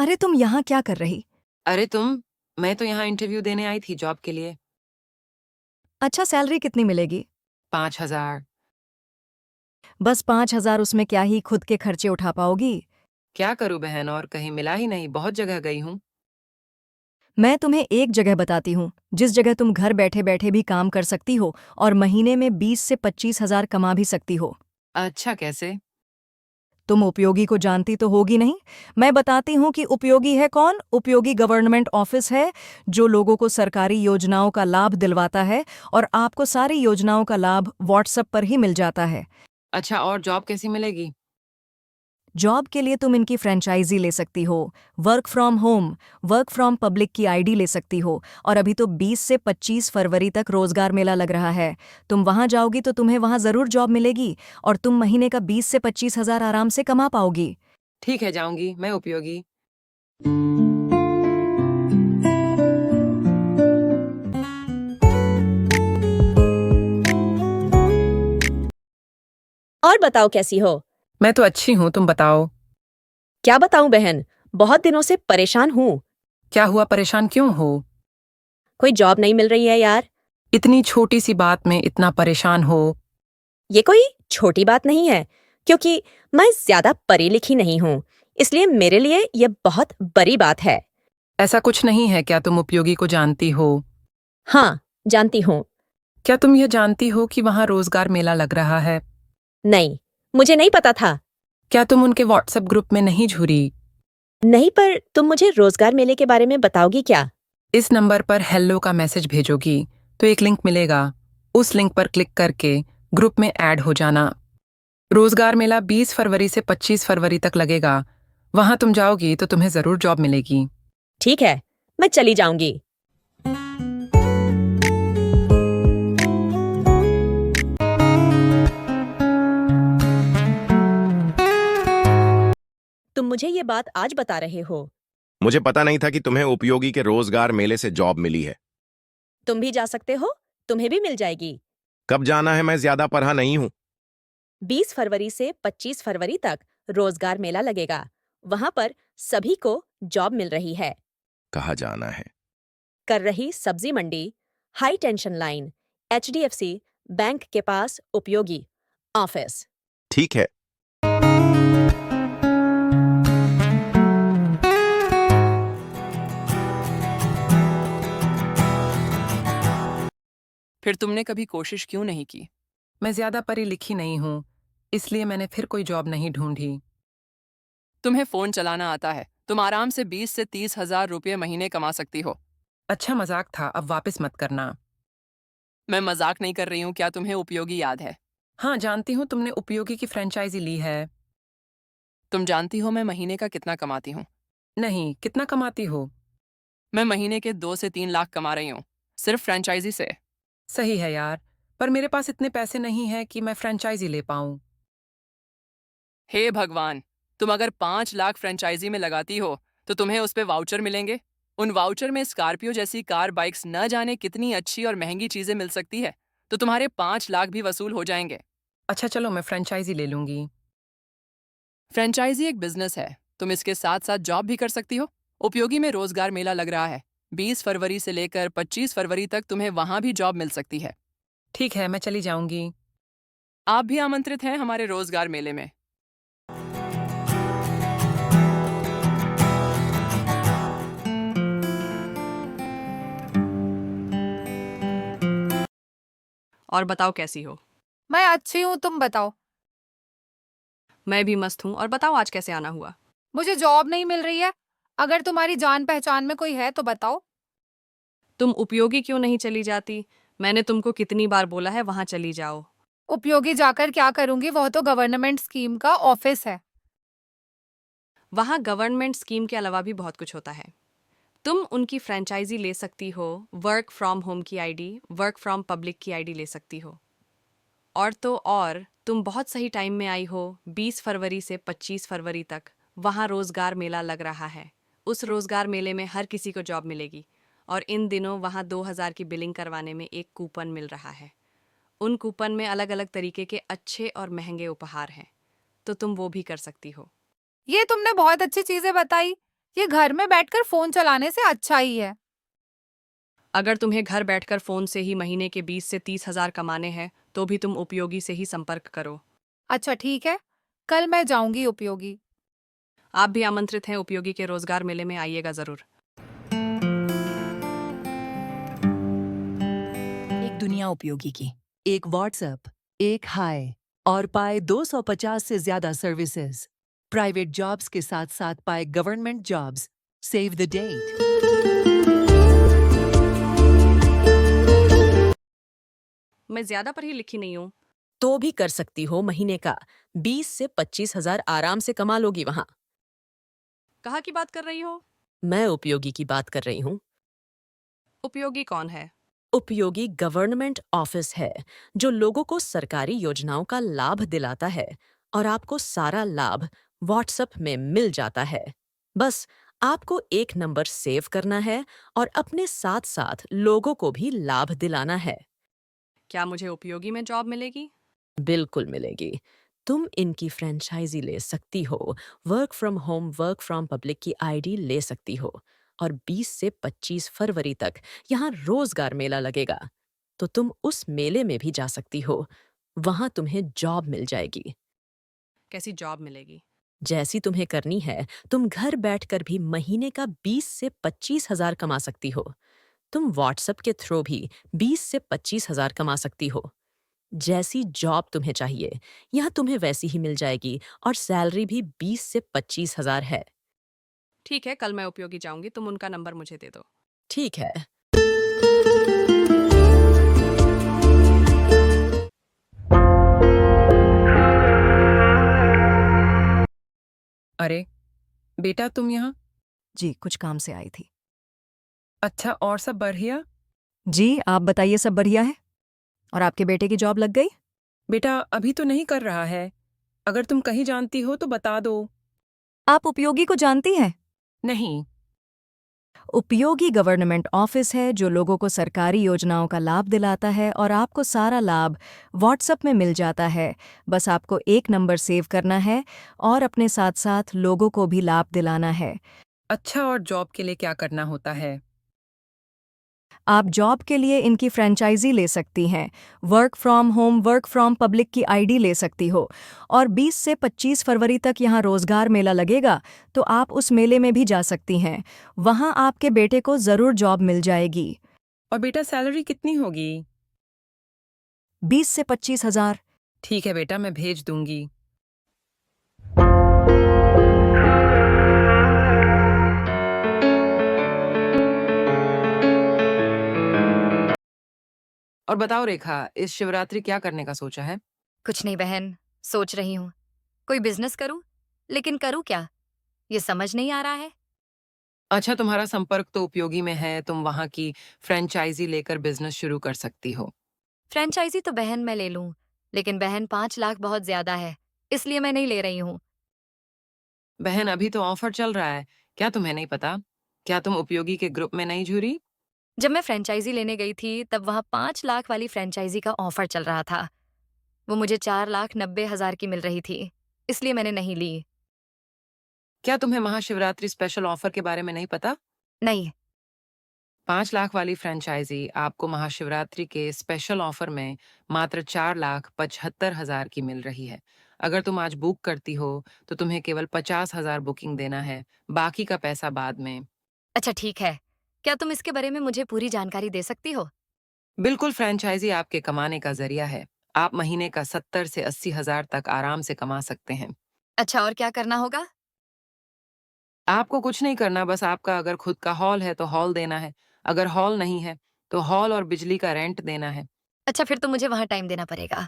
अरे तुम यहाँ क्या कर रही? अरे मैं तो यहाँ इंटरव्यू देने आई थी जॉब के लिए। अच्छा, सैलरी कितनी मिलेगी? 5,000। बस 5,000, उसमें क्या ही खुद के खर्चे उठा पाओगी? क्या करूँ बहन, और कहीं मिला ही नहीं, बहुत जगह गई हूँ। मैं तुम्हें एक जगह बताती हूँ जिस जगह तुम घर बैठे बैठे भी काम कर सकती हो और महीने में 20 से 25,000 कमा भी सकती हो। अच्छा, कैसे? तुम उपयोगी को जानती तो होगी नहीं। मैं बताती हूँ कि उपयोगी है कौन। उपयोगी गवर्नमेंट ऑफिस है जो लोगों को सरकारी योजनाओं का लाभ दिलवाता है और आपको सारी योजनाओं का लाभ व्हाट्सएप पर ही मिल जाता है। अच्छा, और जॉब कैसी मिलेगी? जॉब के लिए तुम इनकी फ्रेंचाइजी ले सकती हो, work from home, work from public की आईडी ले सकती हो। और अभी तो 20 से 25 फरवरी तक रोजगार मेला लग रहा है। तुम वहां जाओगी तो तुम्हें वहां जरूर जॉब मिलेगी और तुम महीने का 20 से 25,000 आराम से कमा पाओगी। ठीक है, जाऊंगी मैं उपयोगी। और बताओ कैसी हो? मैं तो अच्छी हूँ, तुम बताओ। क्या बताऊं बहन, बहुत दिनों से परेशान हूँ। क्या हुआ, परेशान क्यों हो? कोई जॉब नहीं मिल रही है यार। इतनी छोटी सी बात में इतना परेशान हो? ये कोई छोटी बात नहीं है, क्योंकि मैं ज्यादा पढ़ी लिखी नहीं हूँ, इसलिए मेरे लिए ये बहुत बड़ी बात है। ऐसा कुछ नहीं है, क्या तुम उपयोगी को जानती हो? हाँ, जानती हूँ। क्या तुम यह जानती हो कि वहाँ रोजगार मेला लग रहा है? नहीं, मुझे नहीं पता था। क्या तुम उनके व्हाट्सएप ग्रुप में नहीं जुड़ी? नहीं, पर तुम मुझे रोजगार मेले के बारे में बताओगी क्या? इस नंबर पर हेलो का मैसेज भेजोगी तो एक लिंक मिलेगा। उस लिंक पर क्लिक करके ग्रुप में ऐड हो जाना। रोजगार मेला 20 फरवरी से 25 फरवरी तक लगेगा। वहां तुम जाओगी तो तुम्हें जरूर जॉब मिलेगी। ठीक है, मैं चली जाऊंगी। तुम मुझे ये बात आज बता रहे हो? मुझे पता नहीं था कि तुम्हें उपयोगी के रोजगार मेले से जॉब मिली है। तुम भी जा सकते हो, तुम्हें भी मिल जाएगी। कब जाना है? मैं ज्यादा पढ़ा नहीं हूँ। 20 फरवरी से 25 फरवरी तक रोजगार मेला लगेगा। वहां पर सभी को जॉब मिल रही है। कहाँ जाना है? कर रही सब्जी मंडी, high tension line, HDFC bank के पास उपयोगी ऑफिस। ठीक है। फिर तुमने कभी कोशिश क्यों नहीं की? मैं ज्यादा पढ़ी लिखी नहीं हूँ, इसलिए मैंने फिर कोई जॉब नहीं ढूंढी। तुम्हें फोन चलाना आता है, तुम आराम से 20 से 30,000 रुपये महीने कमा सकती हो। अच्छा मजाक था, अब वापस मत करना। मैं मजाक नहीं कर रही हूँ, क्या तुम्हें उपयोगी याद है? हाँ जानती हूँ, तुमने उपयोगी की फ्रेंचाइजी ली है। तुम जानती हो मैं महीने का कितना कमाती हूँ? नहीं, कितना कमाती हो? मैं महीने के 2 से 3 लाख कमा रही हूँ, सिर्फ फ्रेंचाइजी से। सही है यार, पर मेरे पास इतने पैसे नहीं है कि मैं फ्रेंचाइजी ले पाऊँ। हे भगवान, तुम अगर 5 लाख फ्रेंचाइजी में लगाती हो तो तुम्हें उस पे वाउचर मिलेंगे। उन वाउचर में स्कॉर्पियो जैसी कार, बाइक्स, न जाने कितनी अच्छी और महंगी चीजें मिल सकती है। तो तुम्हारे 5 लाख भी वसूल हो जाएंगे। अच्छा चलो, मैं फ्रेंचाइजी ले लूंगी। फ्रेंचाइजी एक बिजनेस है, तुम इसके साथ साथ जॉब भी कर सकती हो। उपयोगी में रोजगार मेला लग रहा है। 20 फरवरी से लेकर 25 फरवरी तक तुम्हें वहां भी जॉब मिल सकती है। ठीक है, मैं चली जाऊंगी। आप भी आमंत्रित हैं हमारे रोजगार मेले में। और बताओ कैसी हो? मैं अच्छी हूँ, तुम बताओ। मैं भी मस्त हूँ। और बताओ आज कैसे आना हुआ? मुझे जॉब नहीं मिल रही है। अगर तुम्हारी जान पहचान में कोई है तो बताओ। तुम उपयोगी क्यों नहीं चली जाती? मैंने तुमको कितनी बार बोला है वहां चली जाओ। उपयोगी जाकर क्या करूंगी, वह तो गवर्नमेंट स्कीम का ऑफिस है। वहाँ गवर्नमेंट स्कीम के अलावा भी बहुत कुछ होता है। तुम उनकी फ्रेंचाइजी ले सकती हो, वर्क फ्रॉम होम की आईडी, वर्क फ्रॉम पब्लिक की आईडी ले सकती हो। और तो और तुम बहुत सही टाइम में आई हो। 20 फरवरी से 25 फरवरी तक वहाँ रोजगार मेला लग रहा है। उस रोजगार मेले में हर किसी को जॉब मिलेगी और इन दिनों वहाँ 2,000 की बिलिंग करवाने में एक कूपन मिल रहा है। उन कूपन में अलग अलग तरीके के अच्छे और महंगे उपहार हैं, तो तुम वो भी कर सकती हो। ये तुमने बहुत अच्छी चीजें बताई, ये घर में बैठकर फोन चलाने से अच्छा ही है। अगर तुम्हें घर बैठकर फोन से ही महीने के 20 से 30 हजार कमाने हैं तो भी तुम उपयोगी से ही संपर्क करो। अच्छा ठीक है, कल मैं जाऊंगी उपयोगी। आप भी आमंत्रित हैं उपयोगी के रोजगार मेले में, आइएगा जरूर। एक दुनिया उपयोगी की, एक व्हाट्सएप, एक हाय और पाए 250 से ज्यादा सर्विसेज। प्राइवेट जॉब्स के साथ साथ पाए government jobs. Save the date. मैं ज्यादा पढ़ी लिखी नहीं हूँ। तो भी कर सकती हो, महीने का 20 से 25 हजार आराम से कमा लोगी वहां। कहाँ की बात कर रही हो? मैं उपयोगी की बात कर रही हूँ। उपयोगी कौन है? उपयोगी गवर्नमेंट ऑफिस है जो लोगों को सरकारी योजनाओं का लाभ दिलाता है और आपको सारा लाभ व्हाट्सएप में मिल जाता है। बस आपको एक नंबर सेव करना है और अपने साथ साथ लोगों को भी लाभ दिलाना है। क्या मुझे उपयोगी में जॉब मिलेगी? बिल्कुल मिलेगी। तुम इनकी फ्रेंचाइजी ले सकती हो, work from home, work from public की आईडी ले सकती हो और 20 से 25 फरवरी तक यहाँ रोजगार मेला लगेगा, तो तुम उस मेले में भी जा सकती हो। वहां तुम्हें जॉब मिल जाएगी। कैसी जॉब मिलेगी? जैसी तुम्हें करनी है, तुम घर बैठकर भी महीने का 20 से 25 हजार कमा सकती हो। तुम व्हाट्सएप के थ्रू भी 20 से 25 हजार कमा सकती हो। जैसी जॉब तुम्हें चाहिए यहाँ तुम्हें वैसी ही मिल जाएगी और सैलरी भी 20 से 25 हजार है। ठीक है, कल मैं उपयोगी जाऊंगी, तुम उनका नंबर मुझे दे दो। ठीक है। अरे बेटा, तुम यहाँ? जी, कुछ काम से आई थी। अच्छा, और सब बढ़िया? जी, आप बताइए, सब बढ़िया है? और आपके बेटे की जॉब लग गई? बेटा अभी तो नहीं कर रहा है। अगर तुम कहीं जानती हो तो बता दो। आप उपयोगी को जानती हैं? नहीं। उपयोगी गवर्नमेंट ऑफिस है जो लोगों को सरकारी योजनाओं का लाभ दिलाता है और आपको सारा लाभ व्हाट्सएप में मिल जाता है। बस आपको एक नंबर सेव करना है और अपने साथ-साथ लोगों को भी लाभ दिलाना है। अच्छा, और जॉब के लिए क्या करना होता है? आप जॉब के लिए इनकी फ्रेंचाइजी ले सकती हैं, work from home, work from public की आईडी ले सकती हो और 20 से 25 फरवरी तक यहाँ रोजगार मेला लगेगा, तो आप उस मेले में भी जा सकती हैं। वहाँ आपके बेटे को ज़रूर जॉब मिल जाएगी। और बेटा सैलरी कितनी होगी? 20 से 25 हजार। ठीक है बेटा, मैं भेज दूंगी। और बताओ रेखा, इस शिवरात्रि क्या करने का सोचा है? कुछ नहीं बहन, सोच रही हूँ कोई बिजनेस करूँ, लेकिन करूँ क्या ये समझ नहीं आ रहा है। अच्छा, तुम्हारा संपर्क तो उपयोगी में है, तुम वहाँ की फ्रेंचाइजी लेकर बिजनेस शुरू कर सकती हो। फ्रेंचाइजी तो बहन मैं ले लूँ, लेकिन बहन 5 लाख बहुत ज्यादा है, इसलिए मैं नहीं ले रही हूँ। बहन अभी तो ऑफर चल रहा है, क्या तुम्हें नहीं पता? क्या तुम उपयोगी के ग्रुप में नहीं जुड़ी? जब मैं फ्रेंचाइजी लेने गई थी तब वहाँ 5 लाख वाली फ्रेंचाइजी का ऑफर चल रहा था। वो मुझे 4,90,000 की मिल रही थी, इसलिए मैंने नहीं ली। क्या तुम्हें महाशिवरात्रि स्पेशल ऑफर के बारे में नहीं पता? नहीं। 5 लाख वाली फ्रेंचाइजी आपको महाशिवरात्रि के स्पेशल ऑफर में मात्र 4,75,000 की मिल रही है। अगर तुम आज बुक करती हो तो तुम्हें केवल 50,000 बुकिंग देना है, बाकी का पैसा बाद में। अच्छा ठीक है, क्या तुम इसके बारे में मुझे पूरी जानकारी दे सकती हो? बिल्कुल, फ्रेंचाइजी आपके कमाने का जरिया है। आप महीने का 70 से 80,000 तक आराम से कमा सकते हैं। अच्छा, और क्या करना होगा? आपको कुछ नहीं करना, बस आपका अगर खुद का हॉल है तो हॉल देना है, अगर हॉल नहीं है तो हॉल और बिजली का रेंट देना है। अच्छा, फिर तो मुझे वहाँ टाइम देना पड़ेगा।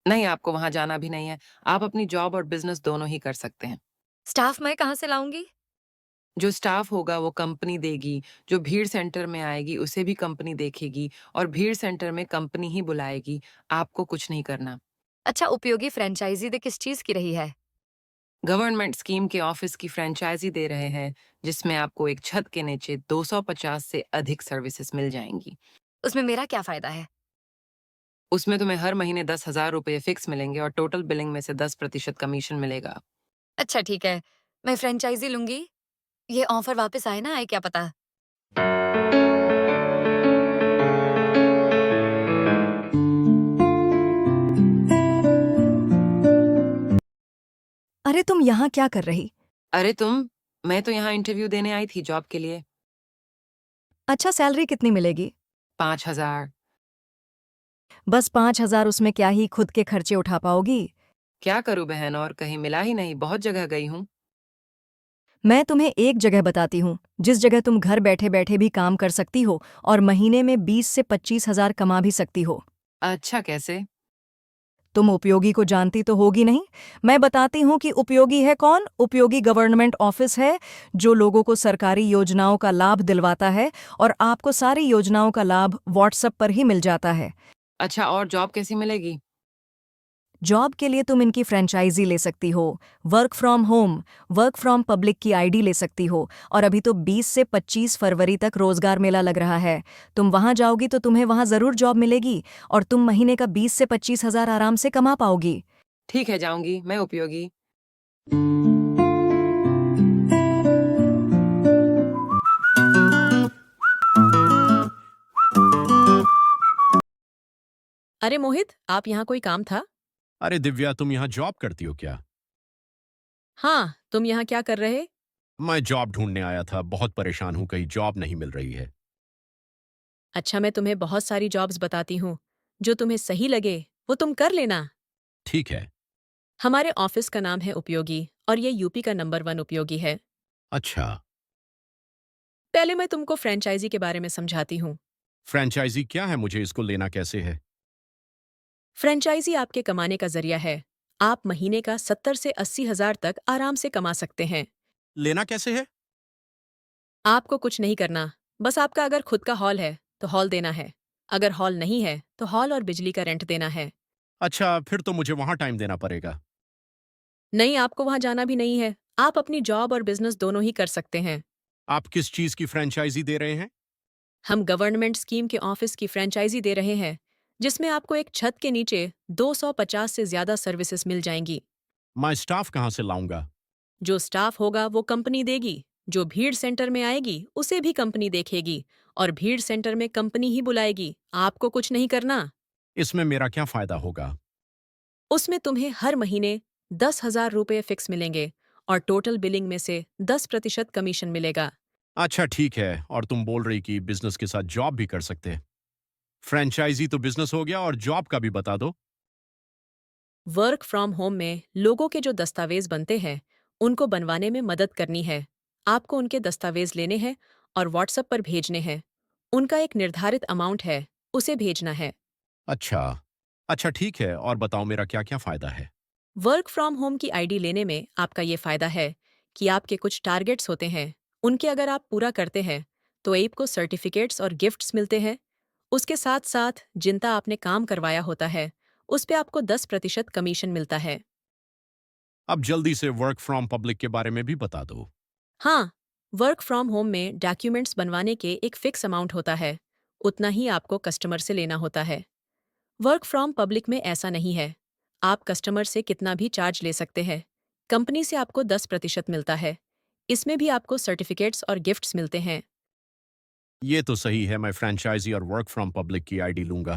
नहीं, आपको वहाँ जाना भी नहीं है, आप अपनी जॉब और बिजनेस दोनों ही कर सकते हैं। स्टाफ मैं कहाँ से लाऊंगी? जो स्टाफ होगा वो कंपनी देगी, जो भीड़ सेंटर में आएगी उसे भी कंपनी देखेगी और भीड़ सेंटर में कंपनी ही बुलाएगी, आपको कुछ नहीं करना। अच्छा, उपयोगी फ्रेंचाइजी दे किस चीज की रही है? गवर्नमेंट स्कीम के ऑफिस की फ्रेंचाइजी दे रहे हैं, जिसमें आपको एक छत के नीचे 250 से अधिक सर्विसेज मिल जाएंगी। उसमें मेरा क्या फायदा है? उसमें तुम्हें हर महीने 10,000 रुपये फिक्स मिलेंगे और टोटल बिलिंग में से 10% कमीशन मिलेगा। अच्छा ठीक है, मैं फ्रेंचाइजी लूंगी। ये ऑफर वापस आए ना आए क्या पता। अरे तुम यहाँ क्या कर रही? मैं तो यहाँ इंटरव्यू देने आई थी जॉब के लिए। अच्छा, सैलरी कितनी मिलेगी? 5,000। बस 5,000, उसमें क्या ही खुद के खर्चे उठा पाओगी? क्या करूँ बहन, और कहीं मिला ही नहीं, बहुत जगह गई हूँ। मैं तुम्हें एक जगह बताती हूँ जिस जगह तुम घर बैठे बैठे भी काम कर सकती हो और महीने में 20 से 25,000 कमा भी सकती हो। अच्छा, कैसे? तुम उपयोगी को जानती तो होगी नहीं। मैं बताती हूँ कि उपयोगी है कौन। उपयोगी गवर्नमेंट ऑफिस है जो लोगों को सरकारी योजनाओं का लाभ दिलवाता है और आपको सारी योजनाओं का लाभ व्हाट्सएप पर ही मिल जाता है। अच्छा, और जॉब कैसी मिलेगी? जॉब के लिए तुम इनकी फ्रेंचाइजी ले सकती हो, work from home, work from public की आईडी ले सकती हो। और अभी तो 20 से 25 फरवरी तक रोजगार मेला लग रहा है। तुम वहां जाओगी तो तुम्हें वहां जरूर जॉब मिलेगी और तुम महीने का 20 से 25,000 आराम से कमा पाओगी। ठीक है, जाऊंगी मैं उपयोगी। अरे मोहित, आप यहाँ कोई काम था? अरे दिव्या, तुम यहाँ जॉब करती हो क्या? हाँ, तुम यहाँ क्या कर रहे? मैं जॉब ढूंढने आया था, बहुत परेशान हूँ, कहीं जॉब नहीं मिल रही है। अच्छा, मैं तुम्हें बहुत सारी जॉब्स बताती हूँ। जो तुम्हें सही लगे वो तुम कर लेना। ठीक है। हमारे ऑफिस का नाम है उपयोगी और ये यूपी का नंबर 1 उपयोगी है। अच्छा। पहले मैं तुमको फ्रेंचाइजी के बारे में समझाती हूँ। फ्रेंचाइजी क्या है, मुझे इसको लेना कैसे है? फ्रेंचाइजी आपके कमाने का जरिया है। आप महीने का 70 से 80,000 तक आराम से कमा सकते हैं। लेना कैसे है? आपको कुछ नहीं करना, बस आपका अगर खुद का हॉल है तो हॉल देना है। अगर हॉल नहीं है तो हॉल और बिजली का रेंट देना है। अच्छा, फिर तो मुझे वहां टाइम देना पड़ेगा। नहीं, आपको वहां जाना भी नहीं है। आप अपनी जॉब और बिजनेस दोनों ही कर सकते हैं। आप किस चीज की फ्रेंचाइजी दे रहे हैं? हम गवर्नमेंट स्कीम के ऑफिस की फ्रेंचाइजी दे रहे हैं जिसमें आपको एक छत के नीचे 250 से ज्यादा सर्विसेज मिल जाएंगी। मैं स्टाफ कहाँ से लाऊंगा? जो स्टाफ होगा वो कंपनी देगी। जो भीड़ सेंटर में आएगी उसे भी कंपनी देखेगी और भीड़ सेंटर में कंपनी ही बुलाएगी। आपको कुछ नहीं करना। इसमें मेरा क्या फायदा होगा? उसमें तुम्हें हर महीने 10,000 रुपये फिक्स मिलेंगे और टोटल बिलिंग में से 10% कमीशन मिलेगा। अच्छा ठीक है, और तुम बोल रही कि बिजनेस के साथ जॉब भी कर सकते हैं। फ्रेंचाइजी तो बिजनेस हो गया, और जॉब का भी बता दो। वर्क फ्रॉम होम में लोगों के जो दस्तावेज बनते हैं उनको बनवाने में मदद करनी है। आपको उनके दस्तावेज लेने हैं और व्हाट्सएप पर भेजने हैं। उनका एक निर्धारित अमाउंट है, उसे भेजना है। अच्छा। अच्छा ठीक है, और बताओ मेरा क्या क्या फायदा है? वर्क फ्रॉम होम की आईडी लेने में आपका ये फायदा है कि आपके कुछ टारगेट्स होते हैं, उनके अगर आप पूरा करते हैं तो एप को सर्टिफिकेट्स और गिफ्ट्स मिलते हैं। उसके साथ साथ जिनता आपने काम करवाया होता है उस पे आपको 10% कमीशन मिलता है। अब जल्दी से वर्क फ्रॉम पब्लिक के बारे में भी बता दो। हाँ, वर्क फ्रॉम होम में डॉक्यूमेंट्स बनवाने के एक फिक्स अमाउंट होता है, उतना ही आपको कस्टमर से लेना होता है। वर्क फ्रॉम पब्लिक में ऐसा नहीं है। आप कस्टमर से कितना भी चार्ज ले सकते हैं। कंपनी से आपको 10% मिलता है। इसमें भी आपको सर्टिफिकेट्स और गिफ्ट्स मिलते हैं। ये तो सही है, मैं फ्रेंचाइजी और वर्क फ्रॉम पब्लिक की आईडी लूंगा।